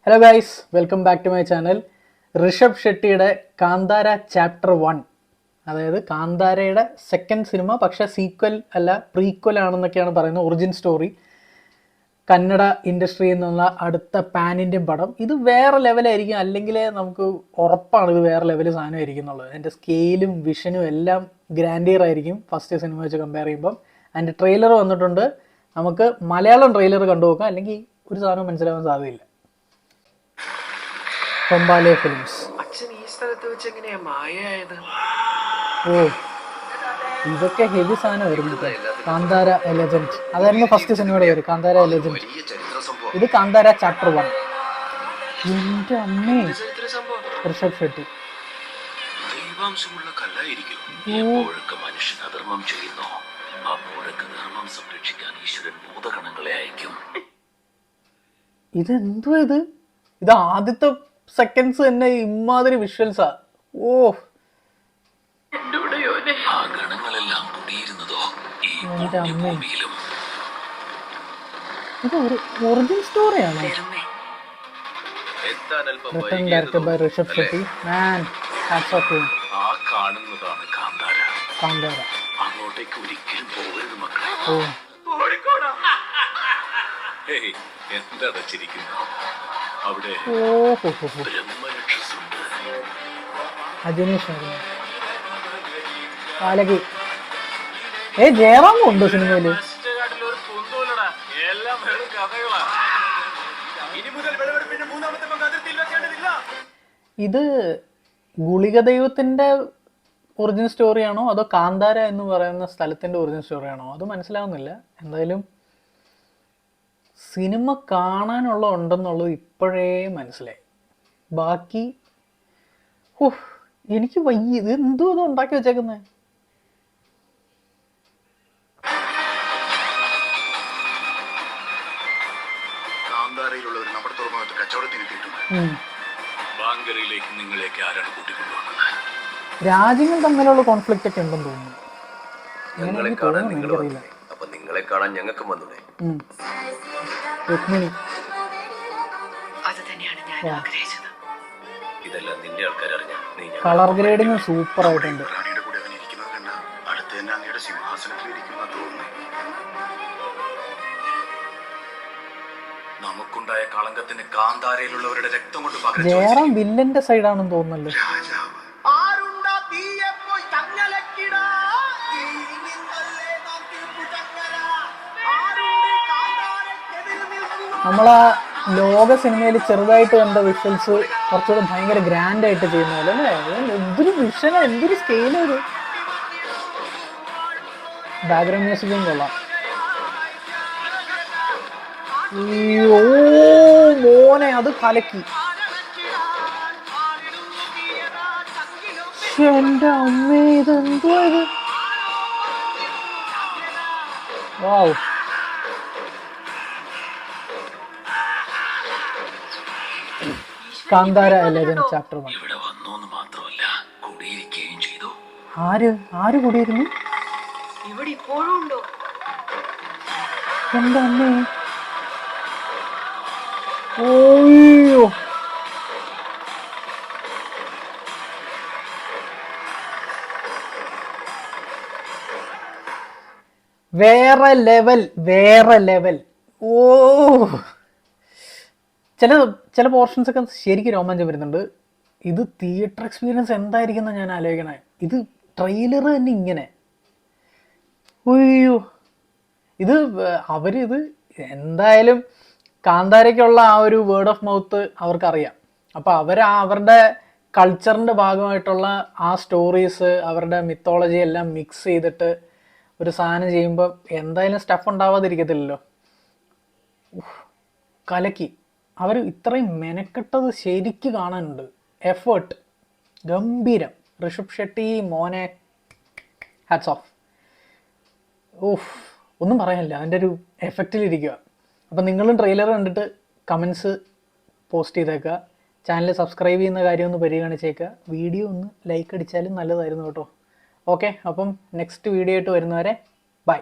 Hello guys, welcome back to my channel. Rishab ഷെട്ടിയുടെ Kantara chapter 1, അതായത് കാന്താരയുടെ സെക്കൻഡ് സിനിമ, പക്ഷേ സീക്വൽ അല്ല, പ്രീക്വൽ ആണെന്നൊക്കെയാണ് പറയുന്നത്. ഒറിജിൻ സ്റ്റോറി, കന്നഡ ഇൻഡസ്ട്രിയിൽ നിന്നുള്ള അടുത്ത പാൻ ഇന്ത്യൻ പടം. ഇത് വേറെ ലെവലായിരിക്കും, അല്ലെങ്കിൽ നമുക്ക് ഉറപ്പാണ് ഇത് വേറെ ലെവൽ സാധനമായിരിക്കും എന്നുള്ളത്. അതിൻ്റെ സ്കെയിലും വിഷനും എല്ലാം ഗ്രാൻഡിയർ ആയിരിക്കും ഫസ്റ്റ് സിനിമ വെച്ച് കമ്പയർ ചെയ്യുമ്പം. അതിൻ്റെ ട്രെയിലർ വന്നിട്ടുണ്ട്. നമുക്ക് മലയാളം ട്രെയിലർ കണ്ടു നോക്കാം, അല്ലെങ്കിൽ ഒരു സാധനം മനസ്സിലാവാൻ സാധ്യതയില്ല. കൊമ്പാലെ ഫിലിംസ്. അച്ഛൻ ഈ സ്ഥലത്ത് വെച്ച് എങ്ങനെയാ മായായത്? ഓ, ഇതൊക്കെ ഹെവി സാധനം വരുന്നത്. കാന്താര എ ലെജൻഡ്, അതായിരുന്നു ഫസ്റ്റ് സിനിമയുടെ പേര്, കാന്താര എ ലെജൻഡ്. ഇത് കാന്താര ചാപ്റ്റർ 1. എന്റെ അമ്മേ, ഋഷഭ് ഷെട്ടി. ദൈവാംശമുള്ള കല്ലായിരിക്കും. മനുഷ്യൻ അധർമ്മം ചെയ്യുന്നു, അപ്പോഴൊക്കെ ധർമ്മം സംരക്ഷിക്കാൻ ഈശ്വരൻ ഭൂതഗണങ്ങളെ അയക്കും. ഇതെന്തോ ഇത് ആദ്യത്തെ സെക്കൻഡ്സ് തന്നെ ഇമാതിരി വിഷ്വൽസാ. ഓ, ആ ഗണങ്ങളെല്ലാം കുടിയിരുന്നതോ ഈ പുണ്യഭൂമിയിലും. ഇത് ഒരു ഒറിജിൻ സ്റ്റോറിയാണ്. Written directed by Rishab Shetty. Man, hats off to him. ആ കാണുന്നതാണ് കാന്താര. കാന്താര അങ്ങോട്ടേക്ക് ഒരിക്കലും പോകരുത് മക്കളെ. ഓ, എന്താ ചിരിക്കുന്നു? അവിടെ ബ്രഹ്മരക്ഷസുണ്ട്. അജനീഷ് കാലകി. ജയറാമും ഉണ്ട് സിനിമയില്. ഇത് ഗുളിക ദൈവത്തിന്റെ ഒറിജിനൽ സ്റ്റോറിയാണോ അതോ കാന്താര എന്ന് പറയുന്ന സ്ഥലത്തിന്റെ ഒറിജിനൽ സ്റ്റോറിയാണോ അത് മനസ്സിലാവുന്നില്ല. എന്തായാലും സിനിമ കാണാനുള്ള ഉണ്ടെന്നുള്ളത് ഇപ്പോഴേ മനസ്സിലായി. ബാക്കി എനിക്ക് വയ്യ. ഇത് എന്തോ ഇത് ഉണ്ടാക്കി വെച്ചേക്കുന്നേ. കാന്താരയിലുള്ളവർ നമ്മുടെ തുറമുഖത്ത് കച്ചവടത്തിന് എത്തിയിട്ടുണ്ട്. ബാങ്കറിയിലേക്ക് നിങ്ങളെയൊക്കെ ആരാണ് കൂട്ടിക്കൊണ്ടുവന്നത്? രാജ്യങ്ങൾ തമ്മിലുള്ള കോൺഫ്ലിക്റ്റ് ഒക്കെ ഉണ്ടെന്ന് തോന്നുന്നു. നിങ്ങളെ കാണാൻ ഞങ്ങൾക്ക് വന്നൂടെ? രുക്മിണി. ഇതെല്ലാം നിന്റെ ആൾക്കാർ അറിഞ്ഞ. കളർ ഗ്രേഡിങ് സൂപ്പർ ആയിട്ടുണ്ട്. നമുക്കുണ്ടായ കളങ്കത്തിന് കാന്താരയിലുള്ളവരുടെ രക്തം കൊണ്ട് പകരം ജയറാം വില്ലന്റെ സൈഡാണെന്ന് തോന്നുന്നല്ലോ. നമ്മളാ ലോക സിനിമയിൽ ചെറുതായിട്ട് കണ്ട വിഷ്വൽസ് കുറച്ചുകൂടെ ഭയങ്കര ഗ്രാൻഡ് ആയിട്ട് ചെയ്യുന്ന പോലെ അല്ലേ? എന്തൊരു വിഷ്വൽ, എന്തൊരു സ്കെയിലും. ഒരു ബാക്ക്ഗ്രൗണ്ട് മ്യൂസിക്കും കൊള്ളാം. ഓ മോനെ, അത് കലക്കി. എന്റെ അമ്മേ, ഇതെന്തോ ഇത്. Wow. Kantara a legend chapter 1. ഇവിടെ വന്നോന്ന് മാത്രമല്ല, കുടിയിരിക്കുകയും ചെയ്തു. ആര് കുടിയിരുന്നു? ഇവിടെ ഇപ്പോഴും ഉണ്ടോ? എന്റെ അമ്മേ. ഓയ്യോ, വേറെ ലെവൽ. ഓ, ചില പോർഷൻസ് ഒക്കെ ശരിക്കും രോമാഞ്ചം വരുന്നുണ്ട്. ഇത് തിയേറ്റർ എക്സ്പീരിയൻസ് എന്തായിരിക്കും ഞാൻ ആലോചിക്കണേ. ഇത് ട്രെയിലർ തന്നെ ഇങ്ങനെ. അയ്യോ, അവരിത് എന്തായാലും കാന്താരയ്ക്കുള്ള ആ ഒരു വേർഡ് ഓഫ് മൗത്ത് അവർക്കറിയാം. അപ്പോൾ അവരുടെ കൾച്ചറിൻ്റെ ഭാഗമായിട്ടുള്ള ആ സ്റ്റോറീസ്, അവരുടെ മിത്തോളജി എല്ലാം മിക്സ് ചെയ്തിട്ട് ഒരു സാധനം ചെയ്യുമ്പോൾ എന്തായാലും സ്റ്റഫ് ഉണ്ടാവാതിരിക്കത്തില്ലല്ലോ. കലക്കി. അവർ ഇത്രയും മെനക്കെട്ടത് ശരിക്ക് കാണാനുണ്ട്. എഫേർട്ട് ഗംഭീരം. ഋഷഭ് ഷെട്ടി മോനെ, ഹാറ്റ്സ് ഓഫ്. ഒന്നും പറയാനില്ല, അതിൻ്റെ ഒരു എഫക്റ്റിലിരിക്കുക. അപ്പം നിങ്ങളും ട്രെയിലർ കണ്ടിട്ട് കമൻസ് പോസ്റ്റ് ചെയ്തേക്കുക. ചാനൽ സബ്സ്ക്രൈബ് ചെയ്യുന്ന കാര്യം ഒന്ന് പരിഗണിച്ചേക്കുക. വീഡിയോ ഒന്ന് ലൈക്ക് അടിച്ചാലും നല്ലതായിരുന്നു കേട്ടോ. ഓക്കെ, അപ്പം നെക്സ്റ്റ് വീഡിയോ ആയിട്ട് വരുന്നവരെ ബൈ.